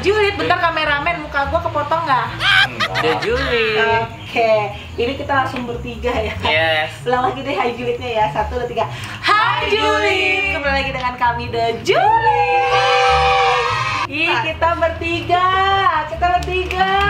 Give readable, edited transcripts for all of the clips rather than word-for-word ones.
julid. Bentar kameramen, muka gua kepotong nggak? The julid. Oke, ini kita langsung bertiga ya. Yes. Ulang lagi deh hai julidnya ya. 1, 2, 3. Hai julid. Kembali lagi dengan kami The Julid. Ih, kita bertiga.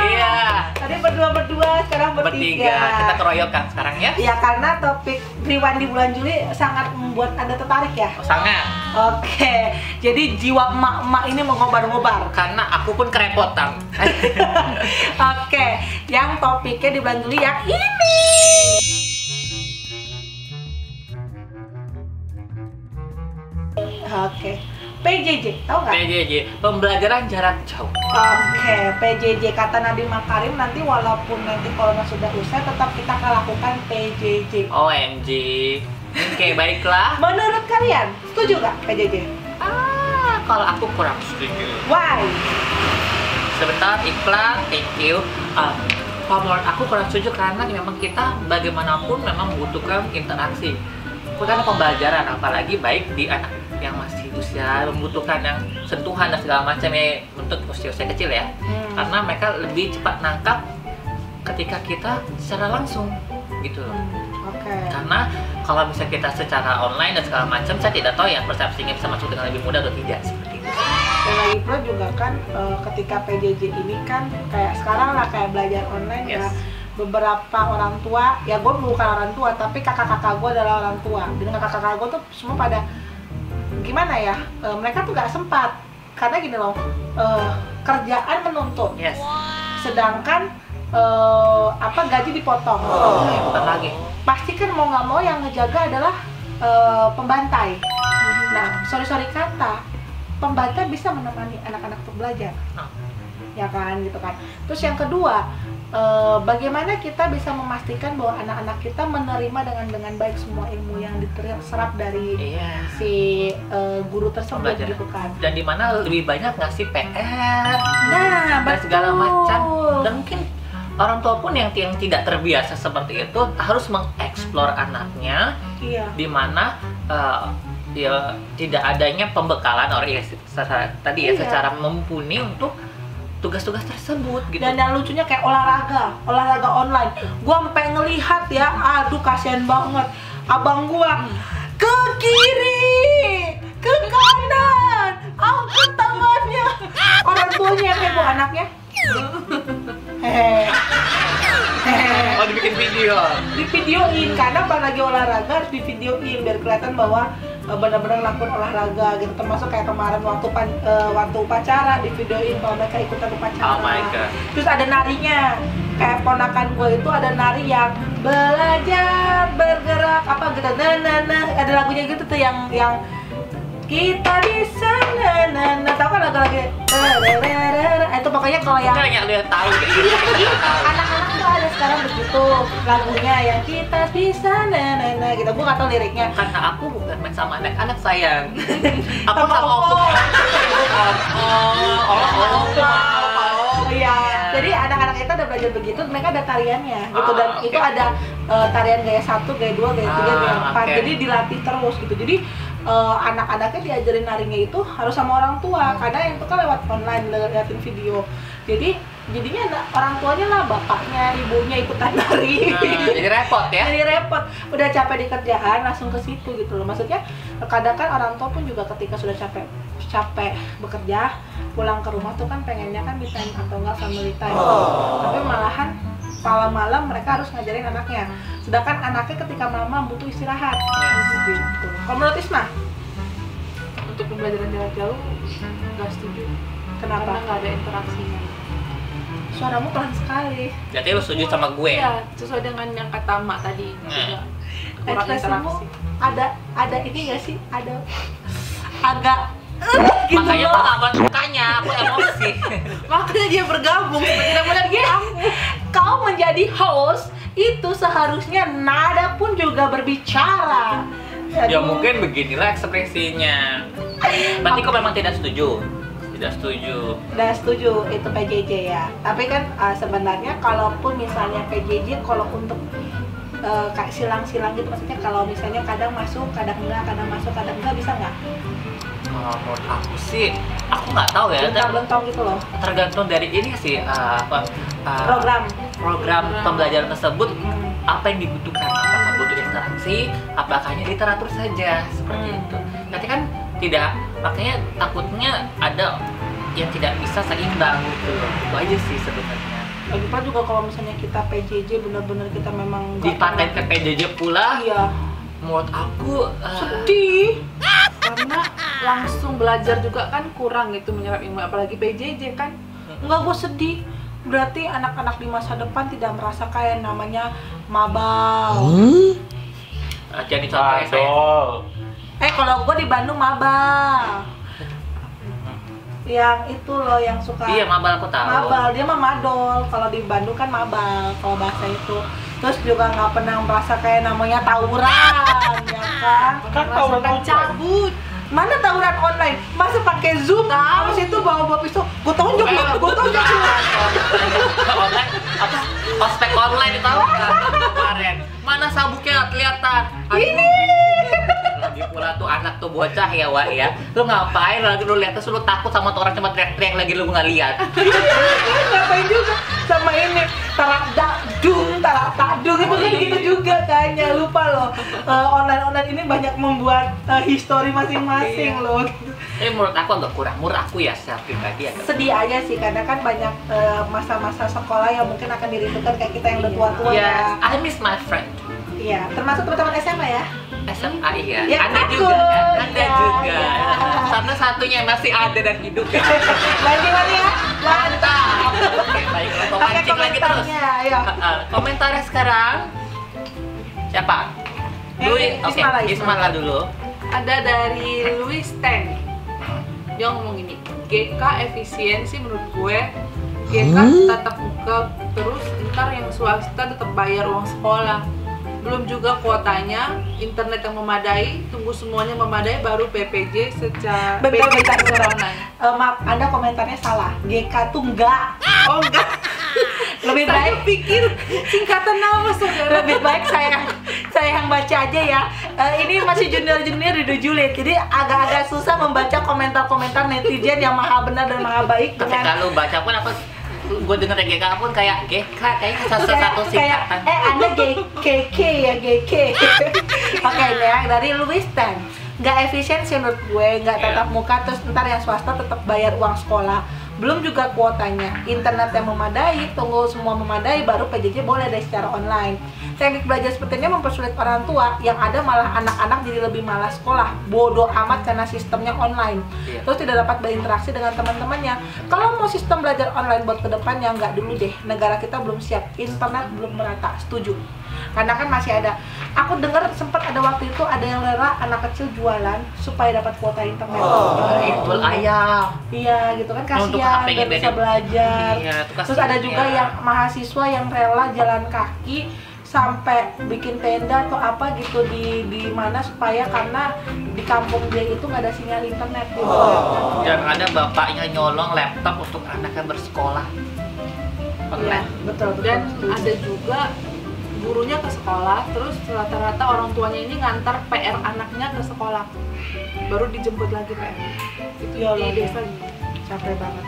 Iya. Tadi berdua, sekarang bertiga. Kita keroyokan sekarang ya. Ya, karena topik Rewind di bulan Juli sangat membuat Anda tertarik ya. Sangat. Oke, jadi jiwa emak-emak ini mengobar-ngobar. Karena aku pun kerepotan. Oke, yang topiknya di bulan Juli yang ini. Oke, PJJ, tahu nggak? PJJ, pembelajaran jarak jauh. Oke, PJJ kata Nadiem Makarim, nanti walaupun nanti corona sudah usai, tetap kita akan lakukan PJJ. OMG. Oke, baiklah. Menurut kalian, setuju nggak PJJ? Kalau aku kurang setuju. Why? Sebentar, iklan, thank you. Kalau menurut aku kurang setuju karena memang kita bagaimanapun memang membutuhkan interaksi. Karena pembelajaran, apalagi baik di anak yang masih usia membutuhkan yang sentuhan dan segala macam ya untuk usia-usia kecil ya. Karena mereka lebih cepat nangkap ketika kita secara langsung gitu loh. Oke. Karena kalau misalnya kita secara online dan segala macam, saya tidak tahu ya persepsinya bisa masuk dengan lebih mudah atau tidak seperti itu. Dan lagi pula juga kan ketika PJJ ini kan kayak sekarang lah kayak belajar online ya. Beberapa orang tua, ya gue bukan orang tua tapi kakak-kakak gue adalah orang tua. Dan kakak-kakak gue tuh semua pada gimana ya, mereka tuh gak sempat karena gini loh, kerjaan menuntut, sedangkan gaji dipotong. Bukan lagi. Pasti kan mau nggak mau yang ngejaga adalah pembantai. Nah, sorry kata, pembantai bisa menemani anak-anak untuk belajar, ya kan, gitu kan. Terus yang kedua, bagaimana kita bisa memastikan bahwa anak-anak kita menerima dengan baik semua ilmu yang diserap dari si guru tersebut gitu kan. Dan dimana lebih banyak ngasih PR, nah, dan segala macam. Dan mungkin orang tua pun yang tidak terbiasa seperti itu harus mengeksplor anaknya, dimana ya tidak adanya pembekalan secara mumpuni untuk tugas-tugas tersebut gitu. Dan yang lucunya kayak olahraga online. Gua sampai ngelihat ya, aduh kasihan banget. Abang gua ke kiri, ke kanan, angkat tangannya. Orang tuanya yang heboh, anaknya. Oh, dibikin video. Divideoin karena pas lagi olahraga harus divideoin biar kelihatan bahwa benar-benar lakukan olahraga gitu, termasuk kayak kemarin waktu upacara divideoin kalau mereka ikutan upacara. Oh my god. Terus ada narinya, kayak ponakan gue itu ada nari yang belajar bergerak gitu, ada lagunya gitu tuh yang kita bisa tahu kan lagu-lagu itu pokoknya kalau yang kayaknya lu tahu gitu. Anak-anak tuh ada sekarang begitu lagunya yang kita bisa gitu, gue nggak tahu liriknya karena aku bukan main sama anak-anak sayang. Aku sama opung. Iya, jadi anak-anak kita udah belajar begitu, mereka ada tariannya gitu, dan itu ada tarian gaya 1, gaya 2, gaya 3, gaya 4, jadi dilatih terus gitu. Jadi anak-anaknya diajarin narinya itu harus sama orang tua, karena yang itu kan lewat online, liatin video. Jadinya orang tuanya lah, bapaknya, ibunya ikutan nari. Jadi repot ya? Jadi repot, udah capek di kerjaan langsung ke situ gitu loh. Maksudnya kadang kan orang tua pun juga ketika sudah capek bekerja, pulang ke rumah tuh kan pengennya kan me time atau enggak family time. Tapi malahan malam-malam mereka harus ngajarin anaknya, sedangkan anaknya ketika malam butuh istirahat. Gitu. Kalau menurut Isma? Untuk pembelajaran jarak jauh nggak setuju. Kenapa? Karena nggak ada interaksinya. Suaramu pelan sekali. Berarti lu setuju sama gue? Iya, sesuai dengan yang kata Mak tadi. Juga kurang Ekspresimu interaksi. ada ini nggak sih? Ada agak gitu makanya loh. perlawan mukanya, aku emosi. Makanya dia bergabung. Tidak benar kau menjadi host itu seharusnya nada pun juga berbicara. Ya mungkin beginilah ekspresinya. Berarti kau memang tidak setuju? Tidak setuju. Udah setuju itu PJJ ya. Tapi kan sebenarnya kalaupun misalnya PJJ kalau untuk kayak silang-silang gitu, maksudnya kalau misalnya kadang masuk, kadang enggak, kadang masuk, kadang enggak, bisa nggak? Menurut aku sih, aku nggak tahu ya. Lentang gitu loh. Tergantung dari ini sih program pembelajaran tersebut apa yang dibutuhkan, apakah butuh interaksi, apakah hanya literatur saja seperti itu. Nanti kan tidak, makanya takutnya ada yang tidak bisa seimbang gitu. Itu aja sih sebenarnya. Lagi pula juga kalau misalnya kita PJJ benar-benar kita memang Dipakai ke PJJ pula. Iya. Menurut aku sedih. Karena langsung belajar juga kan kurang gitu menyerap ilmu, apalagi PJJ kan. Enggak, gue sedih. Berarti anak-anak di masa depan tidak merasa kayak namanya mabal. jadi contohnya saya. Kalau gue di Bandung mabal. Yang itu loh yang suka. Iya, mabal aku tahu. Mabal, dia mah madol. Kalau di Bandung kan mabal, kalau bahasa itu. Terus juga nggak pernah merasa kayak namanya tawuran, ya kan? Kan tawuran cabut. Mana tawuran online? Masa pakai Zoom? Habis itu bawa pisau. Gue tonjok lu, gue tonjok lu. Online apa? Ospek online tahu kan kemarin. Mana sabuknya kelihatan? Ini. Lagi pula tuh anak tuh bocah ya, Wak ya. Lu ngapain lagi lu lihat, terus lu takut sama tuh orang cuma teriak-teriak lagi lu nggak lihat. Ngapain juga sama ini tarak tadung itu kan gitu juga kayaknya, lupa loh. Online ini banyak membuat histori masing-masing loh. Menurut aku agak kurang, menurut aku ya secara pribadi agak sedih aja sih, karena kan banyak masa-masa sekolah yang mungkin akan dirindukan kayak kita yang udah tua-tua ya. I miss my friend. Iya, termasuk teman-teman SMA ya. SMA iya. Ya, Anda aku. juga kan? Anda Ya, juga. ya. Satu-satunya yang masih ada dan hidup kan. Lanjut lagi ya. Mantap. Oke, baiklah. Kau pancing lagi terus. Ayo. Komentarnya sekarang siapa? Louis. Oke, Ismala dulu. Ada dari Louis Ten. Dia ngomong gini, GK efisiensi menurut gue, GK tatap muka terus, ntar yang swasta tetap bayar uang sekolah. Belum juga kuotanya, internet yang memadai, tunggu semuanya memadai baru PPJ secara online. Maaf, Anda komentarnya salah. GK tuh enggak. Oh enggak. Lebih baik pikir singkatan nama saudara. lebih baik saya yang baca aja ya. Ini masih junior di Julid, jadi agak-agak susah membaca komentar-komentar netizen yang maha benar dan maha baik. Ketika lu baca pun apa, gue denger GK pun kayak GK kayaknya satu singkatan. Anda GK ya, GK. Oke, ya dari Louis Tan. Nggak efisien sih menurut gue, nggak tatap muka, terus ntar yang swasta tetap bayar uang sekolah. Belum juga kuotanya, internet yang memadai, tunggu semua memadai, baru PJJ boleh deh secara online. Teknik belajar seperti ini mempersulit orang tua, yang ada malah anak-anak jadi lebih malas sekolah, bodoh amat karena sistemnya online. Terus tidak dapat berinteraksi dengan teman-temannya. Kalau mau sistem belajar online buat kedepannya, nggak dulu deh, negara kita belum siap, internet belum merata, setuju. Karena kan masih ada, aku dengar sempat ada waktu itu ada yang rela anak kecil jualan supaya dapat kuota internet. Itu ayam. Iya gitu kan, kasihan nggak bisa belajar. Terus ada juga yang mahasiswa yang rela jalan kaki sampai bikin tenda atau apa gitu di mana supaya karena di kampung dia itu nggak ada sinyal internet gitu. Dan ada bapaknya nyolong laptop untuk anaknya bersekolah online. Betul. Dan ada juga gurunya ke sekolah, terus rata-rata orang tuanya ini ngantar PR anaknya ke sekolah, baru dijemput lagi PR. Itu Ya di Allah, desa. capek banget.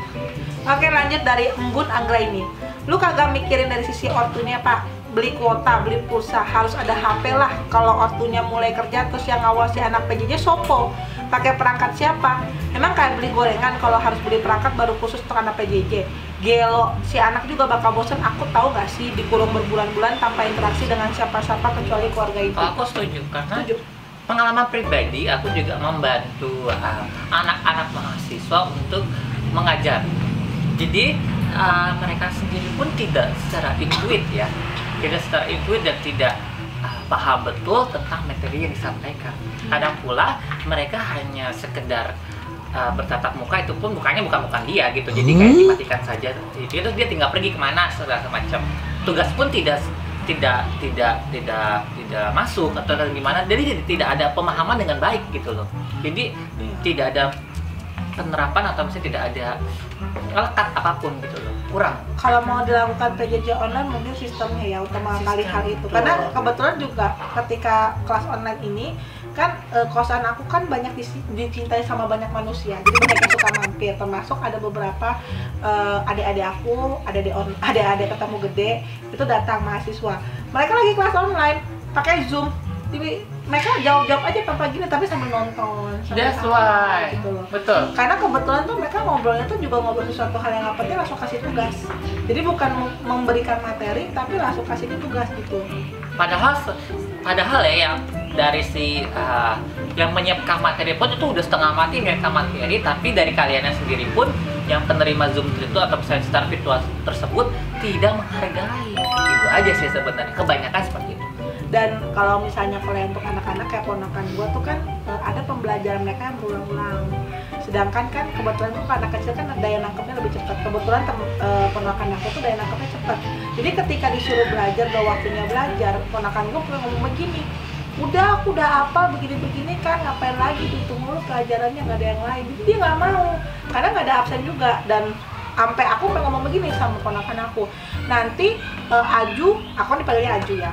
Oke, lanjut dari Embun Anggra ini. Lu kagak mikirin dari sisi ortunya, Pak? Beli kuota, beli pulsa, harus ada HP lah. Kalau ortunya mulai kerja terus yang ngawasi anak PJJ sopo. Pakai perangkat siapa? Emang kayak beli gorengan, kalau harus beli perangkat baru khusus untuk anak PJJ. Gelo, si anak juga bakal bosan. Aku tahu gak sih dikurung berbulan-bulan tanpa interaksi dengan siapa-siapa kecuali keluarga itu. Aku setuju karena pengalaman pribadi aku juga membantu anak-anak mahasiswa untuk mengajar. Jadi mereka sendiri pun tidak secara intuit ya, tidak secara intuit dan tidak paham betul tentang materi yang disampaikan. Kadang pula mereka hanya sekedar bertatap muka, itu pun mukanya bukan dia gitu, jadi kayak dimatikan saja. Terus dia tinggal pergi kemana segala macam. Tugas pun tidak masuk atau gimana, jadi tidak ada pemahaman dengan baik gitu loh. Jadi tidak ada penerapan atau misalnya tidak ada lekat apapun gitu loh. kurang. Kalau mau dilakukan PJJ online mungkin sistemnya ya utama kali hal itu. Karena kebetulan juga ketika kelas online ini kan kosan aku kan banyak dicintai sama banyak manusia, jadi banyak yang suka mampir, termasuk ada beberapa adik-adik aku, adik-adik ketemu gede itu datang mahasiswa, mereka lagi kelas online pakai Zoom, jadi mereka jawab aja tanpa gini tapi sambil nonton. That's why. Gitu loh. Betul. Karena kebetulan tuh mereka ngobrolnya tuh juga ngobrol sesuatu hal yang nggak penting, langsung kasih tugas. Jadi bukan memberikan materi tapi langsung kasih tugas gitu. Padahal ya yang dari si yang menyiapkan materi pun itu udah setengah mati menyiapkan materi, tapi dari kaliannya sendiri pun yang penerima Zoom itu atau misalnya secara virtual tersebut tidak menghargai. Itu aja sih sebenarnya, kebanyakan seperti itu. Dan kalau misalnya untuk anak-anak kayak ponakan gua tuh kan ada pembelajaran mereka yang berulang-ulang. Sedangkan kan kebetulan tuh anak kecil kan daya nangkepnya lebih cepat. Kebetulan ponakan aku tuh daya nangkepnya cepat. Jadi ketika disuruh belajar, udah waktunya belajar, ponakan gua pernah ngomong begini, aku udah apa begini-begini kan, ngapain lagi dihitung mulu pelajarannya, nggak ada yang lain. Jadi dia nggak mau, karena nggak ada absen juga. Dan sampai aku pengen ngomong begini sama ponakan aku, nanti Aju, aku dipanggilnya Aju ya,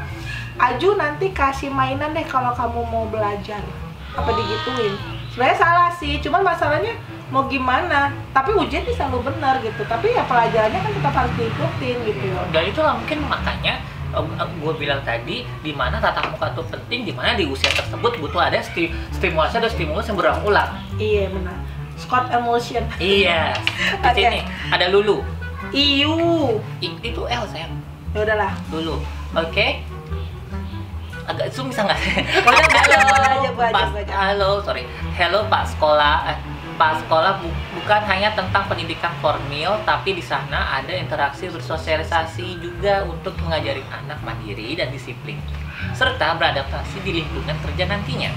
Aju nanti kasih mainan deh kalau kamu mau belajar. Apa digituin? Sebenarnya salah sih, cuman masalahnya mau gimana, tapi ujian sih selalu benar gitu, tapi ya pelajarannya kan tetap harus diikutin gitu. Dan itulah mungkin makanya gue bilang tadi, di mana tatap muka itu penting, di mana di usia tersebut butuh ada stimulasi atau stimulus yang berulang-ulang. Iya benar. Scott emotion. Iya. Di sini ada Lulu. Iu. Itu L sayang. Ya udahlah. Lulu. Oke. Agak zoom bisa nggak? Halo Pak Sekolah. Pak Sekolah bukan hanya tentang pendidikan formal, tapi di sana ada interaksi bersosialisasi juga untuk mengajari anak mandiri dan disiplin, serta beradaptasi di lingkungan kerja nantinya.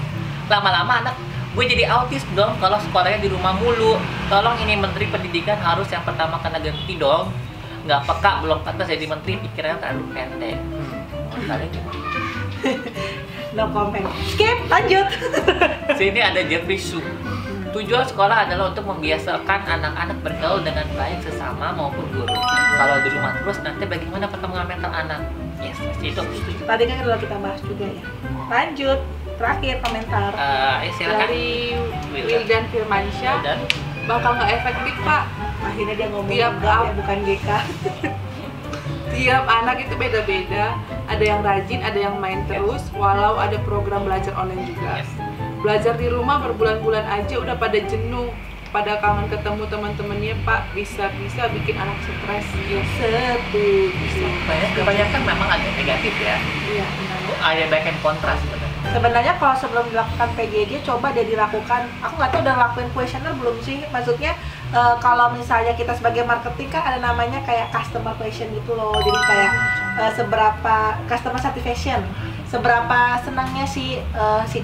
Lama-lama anak gue jadi autis dong kalau sekolahnya di rumah mulu. Tolong ini Menteri Pendidikan harus yang pertama kena ganti dong. Nggak peka, belum pantas jadi menteri, pikirannya terlalu pendek. Kalian gimana? No comment. Skip, lanjut. Sini ada Jeffrey Su. Tujuan sekolah adalah untuk membiasakan anak-anak bergaul dengan baik sesama maupun guru. Kalau di rumah terus nanti bagaimana perkembangan mental anak? Yes, itu aku setuju. Tadi kan udah kita bahas juga ya. Lanjut, terakhir komentar. Silakan. Dari Wildan Firmansyah, bakal nggak efektif Pak. Akhirnya dia ngomong Tiap enggak ya, bukan GK. Tiap anak itu beda-beda, ada yang rajin, ada yang main terus, walau ada program belajar online juga. Yes. Belajar di rumah berbulan-bulan aja udah pada jenuh, pada kangen ketemu teman-temannya Pak, bisa-bisa bikin anak stres. Ya setuju. Kebanyakan memang agak negatif ya. Iya, benar. Ada baik and kontra sebenarnya. Sebenarnya kalau sebelum dilakukan PJJ, coba deh dilakukan. Aku nggak tahu udah lakuin questionnaire belum sih. Maksudnya kalau misalnya kita sebagai marketing kan ada namanya kayak customer question gitu loh. Jadi kayak seberapa customer satisfaction, seberapa senangnya si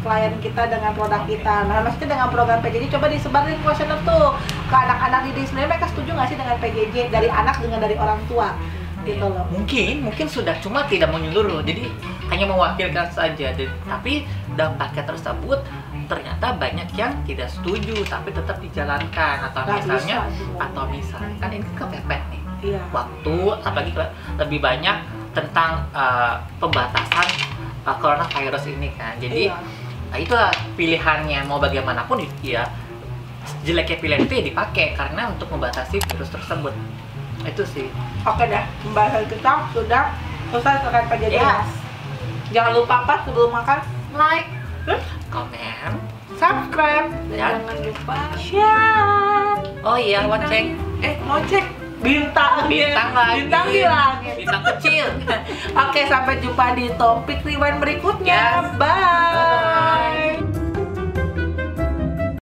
klien kita dengan produk kita. Nah maksudnya dengan program PJJ coba disebarin questionnaire tuh ke anak-anak didik. Sebenarnya mereka setuju nggak sih dengan PJJ dari anak dengan dari orang tua? Gitu loh. Mungkin sudah, cuma tidak menyeluruh, jadi hanya mewakilkan saja. Tapi dampaknya tersebut ternyata banyak yang tidak setuju tapi tetap dijalankan, atau misalnya kan ini kepepet nih. Iya. Waktu apalagi lebih banyak tentang pembatasan coronavirus ini kan. Jadi itulah pilihannya, mau bagaimanapun ya jeleknya pilihan itu ya dipakai karena untuk membatasi virus tersebut. Itu sih. Oke dah, pembahasan kita sudah selesai terkait PJJ. Yes. Jangan lupa apa sebelum makan, like, Komen, subscribe, Dan jangan lupa share. Oh iya, lonceng. Lonceng. Bintang lagi. Bintang di langit. Bintang kecil. Oke, sampai jumpa di topik rewind berikutnya. Yes. Bye.